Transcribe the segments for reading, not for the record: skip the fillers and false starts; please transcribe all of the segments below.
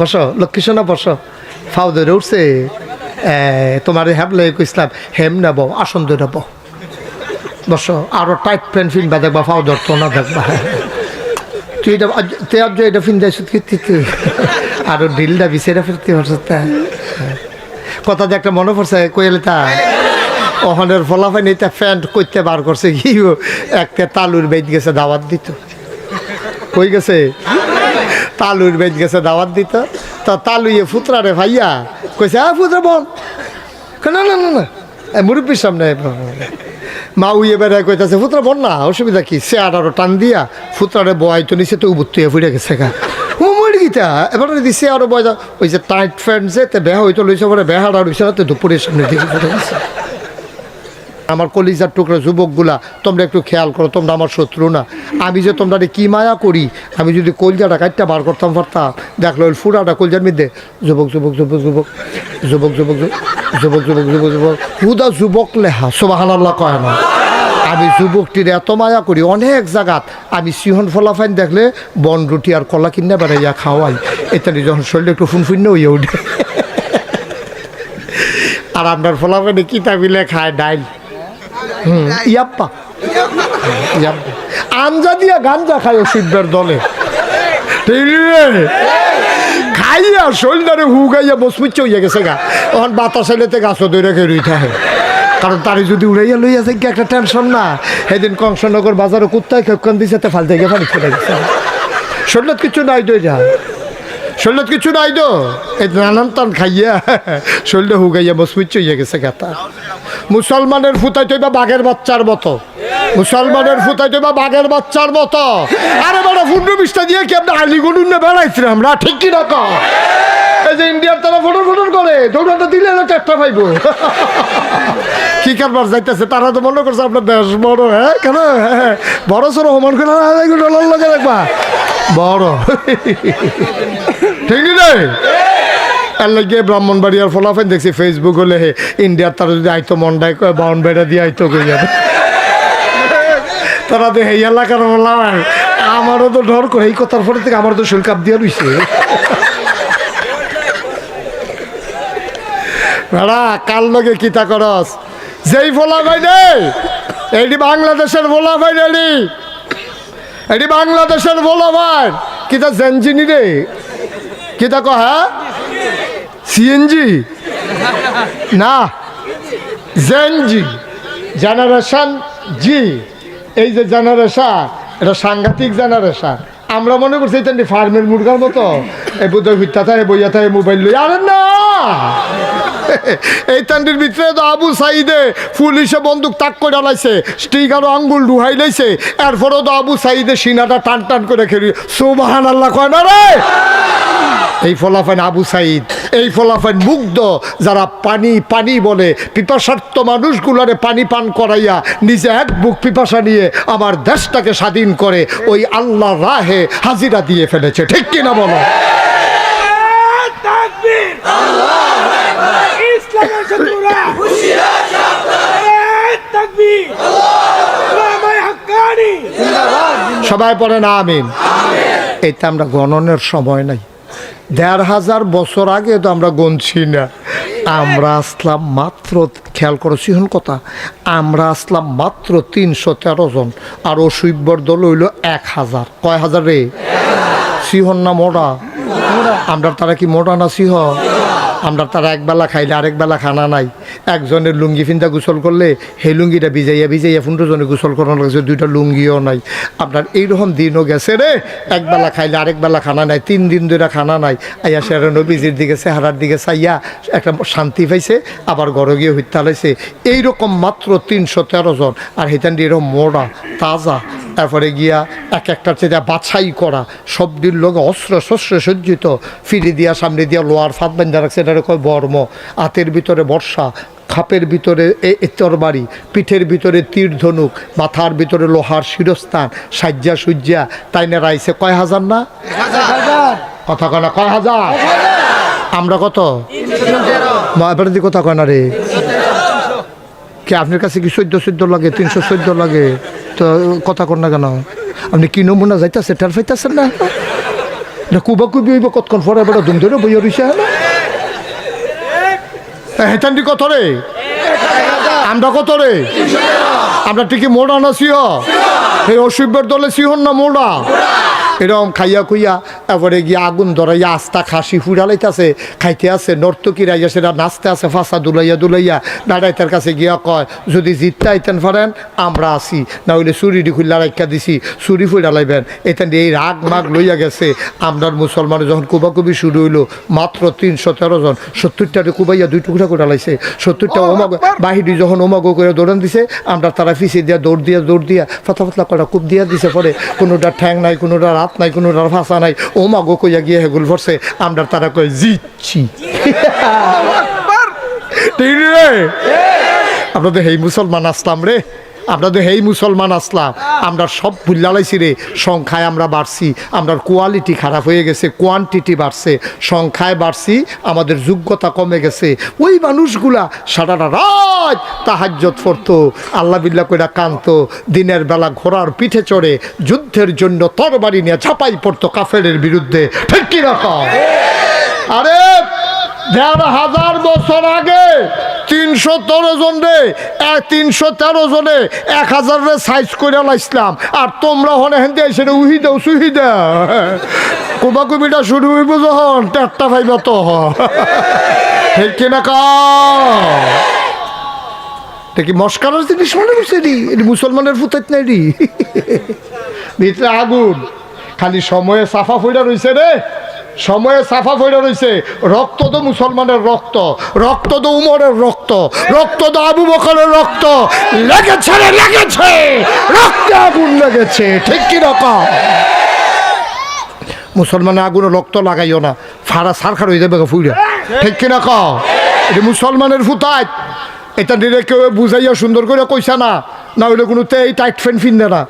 বসো লক্ষ্মী সোনা বসো ফাউ ধরে উঠছে তোমার হ্যাবলে কইসলাম হেম নেব আসন ধরে বসো আরো টাইট প্যান্ট ফিনবা দেখবা ফাউ ধরতো না দেখবা তুই এটা তুই আজ এটা ফিনদাইছ তুই আরো ঢিলটা বিছেরা ফিরতে পারছ কথা যে একটা মনে পড়ছে কইলে তা ওখানের ফলাফাইন এটা প্যান্ট করতে বার করছে কি একটা তালুর বেদ গেছে দাওয়াত দিত কই গেছে তালুর বেদ গেছে দাওয়াত দিত তা তালুয়ে ফুতরা রে ভাইয়া কইছে ফুতরা বল না না না না মুরব্বীর সামনে মা উইয়ে বেড়ায় কইতাছে ফুতরা বল না অসুবিধা কি সে আরো টান দিয়া ফুতরারে বয় তো নিচে তো উবুত্তুয়ে ফুটে গেছে গা মরি গীতা এবার দিছে আরো বয় ওই যে টাইট ফ্রেন্ড যে তে বেহা হইতো লইছে পরে বেহাড়া রইছে না তো দুপুরের সামনে দিকে ফুটে গেছে আমার কলিজার টুকরা যুবকগুলা তোমরা একটু খেয়াল করো, তোমরা আমার শত্রু না। আমি যে তোমরা কি মায়া করি, আমি যদি কলজাটা কাটটা বার করতাম পারতাম দেখলো ওই ফুরাটা কলজার মধ্যে যুবক যুবক যুবক যুবক যুবক যুবক যুবক যুবক যুবক যুবক হুদা যুবক লেহা সুবহানাল্লাহ কয় না। আমি যুবকটির এত মায়া করি, অনেক জায়গাত আমি সিহন ফলাফাইন দেখলে বন রুটি আর কলা কিনে বেড়াইয়া খাওয়াই, এটানি যখন শরীরে একটু ফুনফুন্য হইয়া উঠে। আর আপনার ফলাফাইনে কিতাবিলে খায় ডাইল ইয়াপ্পা আঞ্জা দিয়া গাঞ্জা খায় শিবদের দলে খাইয়া শরীরে হুগাইয়া বসপুচ্ছ হইয়া গেছে গা। তখন বাতাস এলেতে গাছও দই রেখে রুই থাকে, কারণ তারে যদি উড়াইয়া লইয়া যায় কি একটা টেনশন না। সেদিন কংসনগর বাজারে কুত্তায় খেপকান দিছে তে ফালতে গিয়ে পানি ফেলে গেছে। শরীরে কিছু নাই দই যা শরীরে কিছু নাই তো এই নানান টান খাইয়া শরীরে হুগাইয়া বসপুচ্ছ হইয়া গেছে গাতা। মুসলমানের ফুটাই তৈবা বাঘের বাচ্চার মতো, মুসলমানের ফুটাই তৈবা বাঘের বাচ্চার মতো। আরে বড় ফুন্ডু বিষ্টা দিয়ে কি আপনি আলিগুড়ুন বেড়াইছি আমরা, ঠিক কি রকম? এই যে ইন্ডিয়ার তারা ফটোর ফটোর করে দৌড়াটা দিলে না চারটা পাইব। কি কারবার যাইতেছে তারা তো মনে করছে আপনার দেশ বড়। হ্যাঁ কেন বড় সড়ো সমান করে ডলার লাগে দেখবা বড়, ঠিক নেই? এর লাগে ব্রাহ্মণবাড়িয়ার ফলাফল দেখছি ফেসবুক হলে ইন্ডিয়ার তারা যদি আইতো মন্ডাই বাউন বেড়া দিয়ে আইতো কই যাবে তারা তো এই এলাকার বললাম। আমারও তো ডর করে এই কথার পরে থেকে আমার তো শরীর কাপ দিয়ে রইছে। ভাড়া কাল লগে কিতা করস যেই ফলা ভাই রে, এইটি বাংলাদেশের ফলা ভাই রে, এটি বাংলাদেশের ফলা ভাই কিতা জেনজিনি রে কিতা কহ সিএনজি না জেনজি জেনারেশন জি। এই যে জেনারেশন এটা সাংঘাতিক জেনারেশন। আমরা মনে করছি এটা ফার্মের মুরগার মতো এই বোধহয় ভিত্তা থাকে বইয়া থাকে মোবাইল লই। আরে না, এই তান্ডির ভিতরে তো আবু সাইদে পুলিশে বন্দুক তাক করে ডালাইছে, স্টিকারও আঙ্গুল ডুহাই লাইছে, এরপরেও তো আবু সাইদে সিনাটা টান টান করে খেলি সুবহানাল্লাহ কয় না রে। এই ফলাফাইন আবু সাইদ, এই ফলাফাইন মুগ্ধ যারা পানি পানি বলে পিপাসার্থ মানুষগুলারে পানি পান করাইয়া নিজে এক বুক পিপাসা নিয়ে আমার দেশটাকে স্বাধীন করে ওই আল্লাহ রাহে হাজিরা দিয়ে ফেলেছে, ঠিক কিনা বলো? সবাই পড়ে না আমিন। এটা আমরা গণনের সময় নাই, ১,৫০০ বছর আগে তো আমরা গণছি না। আমরা আসলাম মাত্র, খেয়াল করো সিহন কথা, আমরা আসলাম মাত্র ৩১৩ জন, আর অসুইব্বর দল হইল ১,০০০। কয় হাজার রে? সিহন না মোড়া? আমরা তারা কি মোড়া না সিহ? আমরা তারা একবেলা খাইলে আরেক বেলা খানা নাই। একজনের লুঙ্গি ফিন্দা গোসল করলে সেই লুঙ্গিটা ভিজাইয়া ভিজাইয়া ১৫ জনে গোসল করানো লাগছে, 2টা লুঙ্গিও নাই। আপনার এইরকম দিনও গেছে রে, একবেলা খাইলে আরেক বেলা খানা নাই, 3 দিন ধরে খানা নাই। আইয়া সেরা নবীজির দিকে চেহারার দিকে চাইয়া একটা শান্তি পাইছে, আবার ঘরে গিয়ে হত্যা লাইছে। এইরকম মাত্র ৩১৩ জন, আর হেতান দিয়ে এরকম মোড়া তাজা, তারপরে গিয়া এক একটার চেয়ে বাছাই করা, সবটির লোক অস্ত্র শস্ত্র সজ্জিত, ফিরি দিয়া সামনে দিয়া লোহার ফাঁদ বান্ধা রাখছে, এটা কয় বর্ম, হাতের ভিতরে বর্ষা, খাপের ভিতরে তরবারি, পিঠের ভিতরে তীর ধনুক, মাথার ভিতরে লোহার শিরস্থান, সাজ্জা সুজ্জা, তাই না রাইছে কয় হাজার না? কথা কয় না কয় হাজার? আমরা কত? এবার দি কথা কয় না রে, কি আপনার কাছে কি ১৪ লাগে, ৩১৪ লাগে? তো কথা কর না কেন? আপনি কি নমুনা যাইতেছে টের পাইতেছেন না? এটা কুবা কুবি হইব কতক্ষণ পরে এবার দুম ধরে বইয়া রইছে হেতান্ডি কত রে আমরা কত রে আমরা ঠিকই মোড়া না সিহ এই অসুবের দলে সিহন না মোড়া এরকম খাইয়া খুইয়া এবারে গিয়ে আগুন ধরাইয়া আস্তা খাসি ফুড়ালাইতেছে খাইতে আছে নর্তকী রাইয়া সেটা নাচতে আছে ফাঁসা দুলাইয়া দুলাইয়া দাঁড়াইতার কাছে গিয়া কয় যদি জিততে আইতেন পারেন আমরা আসি না হইলে চুরিটি খুললা রাখা দিছি চুরি ফুড়ালাইবেন এখান দিয়ে এই রাগ মাগ লইয়া গেছে আমরার মুসলমান যখন কুবাকুবি শুরু হইলো মাত্র 313 জন 70টারে কুবাইয়া 2 টুকরা করে লাইছে 70টা ওমাগ বাহিরি যখন ওমাগো করে দৌড়ান দিছে আমরা তারা ফিসে দিয়া দৌড় দিয়া ফাতা ফাতলা করা কূপ দিয়া দিছে পরে কোনোটা ঠ্যাং নাই কোনোটা রাত নাই কোনোটার ফাঁসা নাই ওমাগো কইয়া গিয়ে হেগুল ভরছে আমরা তারা কই জিতছি ঠিক রে আমরা তো হেই মুসলমান আসলাম রে আমরা তো হেই মুসলমান আসলাম আমরা সব ভুল্লালাইছি রে সংখ্যায় আমরা বাড়ছি আমরা কোয়ালিটি খারাপ হয়ে গেছে কোয়ান্টিটি বাড়ছে সংখ্যায় বাড়ছি আমাদের যোগ্যতা কমে গেছে ওই মানুষগুলা সারাটা রাত তাহাজ্জুদ পড়তো আল্লাহ বিল্লাহ কইরা কানতো দিনের বেলা ঘোড়ার পিঠে চড়ে যুদ্ধের জন্য তরবারি নিয়ে ঝাঁপাই পড়তো কাফেরের বিরুদ্ধে ঠিক কি রকম আরে ১,৫০০ বছর আগে ৩১৩ জন রে ৩১৩ জনে ১,০০০ রে সাইজ করে লাইছিলাম আর তোমরা হনে হেন দিয়ে সেটা উহি দাও সুহি দাও কুবাকুবিটা শুরু হইব যখন টেটটা ভাইবা তো ঠিক কিনা কি মস্কারের জিনিস মনে করছে রি এটি মুসলমানের ফুতাইত নাই রি ভিতরে আগুন খালি সময়ে সাফা ফইরা রইছে রে সময়ে সাফা ফইরা রইছে রক্ত তো মুসলমানের রক্ত রক্ত তো উমরের রক্ত রক্ত তো আবু বকরের রক্ত লেগেছে রে লেগেছে রক্তে আগুন লেগেছে ঠিক কি রকম মুসলমানের আগুনে রক্ত লাগাইও না ফাড়া সারখার হয়ে যাবে ফুইরা ঠিক কিনা ক এটা মুসলমানের ফুতাইত এটা দিলে কেউ বুঝাইয়া সুন্দর করে কইসা না না হইলে কোনো এই টাইট ফ্যান ফিনবে না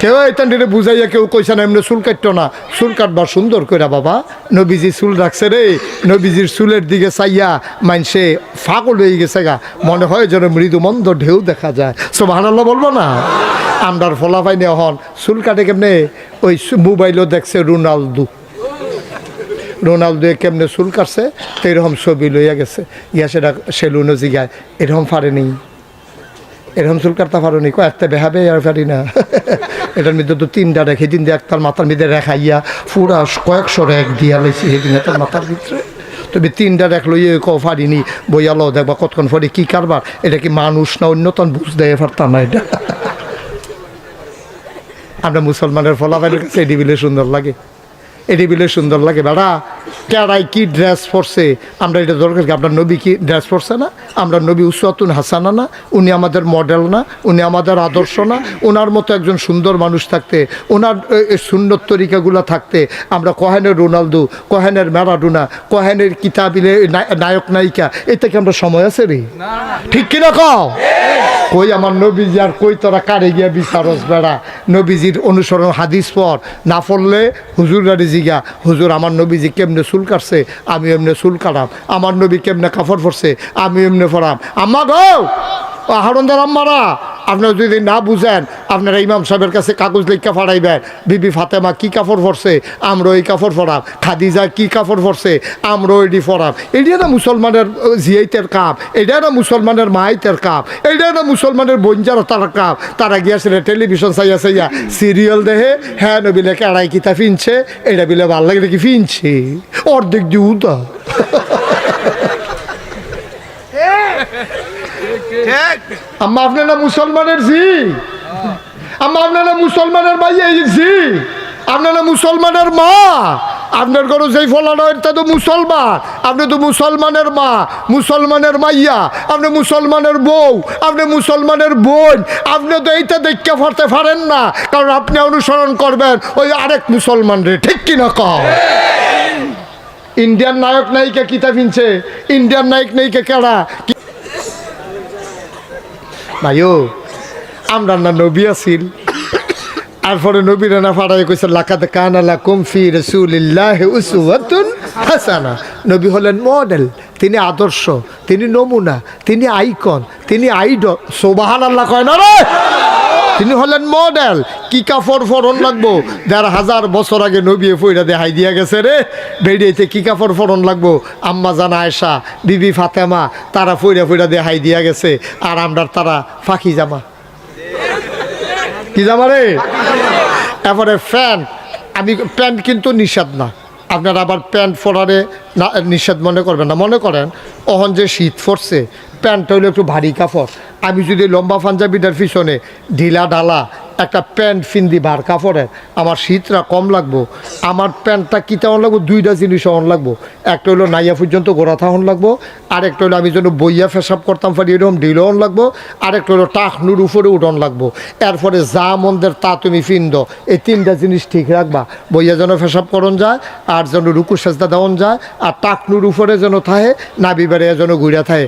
কেউ এতান দিলে বুঝাইয়া কেউ কইসা না এমনি চুল কাটতো না চুল কাটবার সুন্দর করে বাবা নবীজি চুল রাখছে রে নবীজির চুলের দিকে চাইয়া মানসে ফাগল হয়ে গেছে গা মনে হয় যেন মৃদু মন্দ ঢেউ দেখা যায় সুবহানাল্লাহ বলবো না আমরার ফলাফাই নেওয়া হন চুল কাটে কেমনে ওই মোবাইলও দেখছে রোনালদো কেমনে চুল কাটছে তো এরকম ছবি লইয়া গেছে ইয়া সেটা সেলুনও জিগায় এরকম পারেনি এরকম চুল কাটতে পারো নি কয়েকটা বেহাবে আর পারি না এটার মধ্যে তো 3টা রেখে দিন দিয়ে একটার মাথার মধ্যে রেখাইয়া পুরা কয়েকশো রেখ দিয়া লাইছি সেদিন তার মাথার ভিতরে তবে 3টা রেখ লইয়ে পারিনি বইয়ালো দেখবা কতক্ষণ পরে কী কারবার এটা কি মানুষ না অন্যতন বুঝ দেয় পারতাম না এটা আমরা মুসলমানের ফলাফলের কাছে এটি বিলে সুন্দর লাগে এটি বিলে সুন্দর লাগে বেড়া কেরাই কি ড্রেস পরছে আমরা এটা দরকার কি আপনার নবী কি ড্রেস পরছে না আমরা নবী উসওয়াতুন হাসানা না উনি আমাদের মডেল না উনি আমাদের আদর্শ না ওনার মতো একজন সুন্দর মানুষ থাকতে ওনার সুন্দর তরিকাগুলো থাকতে আমরা কোহেনের রোনালদো কোহেনের ম্যারাডোনা কোহেনের কিতাবিলে নায়ক নায়িকা এটা কি আমরা সময় আছে রে ঠিক কিনা কই আমার নবীজি আর কই তোরা কারে গিয়া বিচারস বেড়া নবীজির অনুসরণ হাদিস পর না পড়লে হুজুররা জিগা হুজুর আমার নবীজি কেমনে চুল কাটছে আমি এমনি চুল কাটাম আমার নবী কেমনে কাপড় পরছে আমি এমনি পরাম আম্মা গো হারুনদার আম্মারা আপনারা যদি না বুঝেন আপনারা ইমাম সাহেবের কাছে কাগজ লেখা ফাড়াইবেন বিবি ফাতেমা কি কাপড় পরছে আমরা ওই কাপড় পরাম খাদিজা কি কাপড় পরছে আমরা ওইটি পরাম এটা না মুসলমানের জিয়াইতের কাপ এটা না মুসলমানের মাইতের কাপ এটা না মুসলমানের বঞ্জার তার কাপ তারা গিয়েছিল টেলিভিশন চাইয়া চাইয়া সিরিয়াল দেখে হ্যাঁ নবিলে কেড়াই কিতা ফিনছে এটা বিলে ভাল লাগে দেখি ফিনছে অর্ধেক দিউতা আম্মা আপনারা মুসলমানের জি আম্মা আপনারা মুসলমানের ভাইয়া জি আপনারা মুসলমানের মা আপনার ঘরে যেই ফলানো এটা তো মুসলমান আপনি তো মুসলমানের মা মুসলমানের মাইয়া আপনি মুসলমানের বউ আপনি মুসলমানের বোন আপনি তো এইটা দেখতে পারতে পারেন না কারণ আপনি অনুসরণ করবেন ওই আরেক মুসলমান রে ঠিক কিনা কও ইন্ডিয়ান নায়ক নায়িকা কিতা ফিনছে ইন্ডিয়ান নায়ক নায়িকা কেডা ভাইও আমরা না নবী আছিল তারপরে নবী রানা ফাড়াই কইছে লাকাদ কানা লাকুম ফি রাসূলিল্লাহি উসওয়াতুন হাসানা নবী হলেন মডেল তিনি আদর্শ তিনি নমুনা তিনি আইকন তিনি আইডল সুবহানাল্লাহ কয় না রে তিনি হলেন মডেল। কি কাপড় ফরন লাগবো ১,৫০০ বছর আগে নবী ফইরা দেখাই দিয়া গেছে রে। বেরিয়েতে কি কাপড় ফরন লাগবো আম্মা জান আয়েশা, বিবি ফাতেমা, তারা ফইরা দেখাই দিয়া গেছে। আর আমরা তারা ফাঁকি জামা, কি জামা রে। এরপরে প্যান্ট, আমি প্যান্ট কিন্তু নিষেধ না, আপনারা আবার প্যান্ট পরারে না নিষেধ মনে করবেন না। মনে করেন অহন যে শীত পড়ছে, প্যান্টটা হলো একটু ভারী কাপড়, আমি যদি লম্বা পাঞ্জাবিটার পিছনে ঢিলা ঢালা একটা প্যান্ট ফিন্দি ভার কাপড়ের, আমার শীতটা কম লাগবো। আমার প্যান্টটা কী তেমন লাগবো, দুইটা জিনিস অন লাগবো। একটা হলো নাইয়া পর্যন্ত গোড়া থাহন লাগবো, আরেকটা হলো আমি যেন বইয়া ফেসাব করতাম পারি এরকম ঢিল অন লাগবো, আরেকটা হলো টাকনুর উপরে উঠন লাগবো। এরপরে যা মন্দের তা তুমি ফিন্দ, এই তিনটা জিনিস ঠিক রাখবা। বইয়া যেন ফেসাব করন যায়, আর যেন রুকু সেজদা দেওয়ান যায়, আর টাকনুর উপরে যেন থাহে, নাবি বেড়ে যেন ঘুরে থাহে।